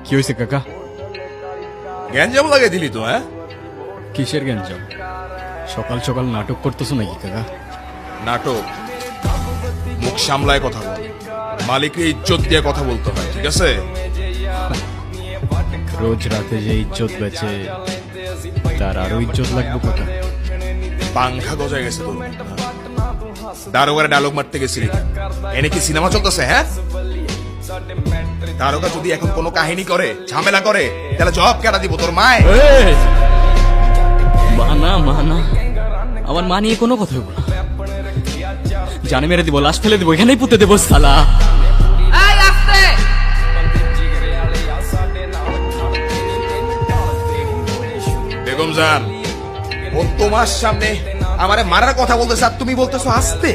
কি হয়েছে কাকা? গ্যাঞ্জাম লাগাই দিলি তো, হ্যাঁ? কিসের গ্যাঞ্জাম? সকাল সকাল নাটক করতেছো নাকি কাকা? নাটক? মুখ সামলায় কথা বল, মালিককে ইজ্জত দিয়ে কথা বলতে হয়, ঠিক আছে? রোজ রাতে যে ইজ্জত বেচে তার আরো ইজ্জত লাগবে কাকা। পাংখা গজায় গেছে তোর। দারোগারে ডায়লগ মারতে গেছিলি, এনে কি সিনেমা চলতেছে? হ্যাঁ, দারোগা যদি এখন কোনো কাহিনী করে, ঝামেলা করে, তাহলে জবাব কেটা দিব তোর মায়? মানা মানা, আমার মা নিয়ে কোনো কথা বলো না। জানে মেরে দিব, লাশ ফেলে দিব, এখানেই পুঁতে দেবো সালা। বেগম জান, ও তোমার সামনে আমারে মারার কথা বলতেছে আর তুমি বলতেছো আসতে।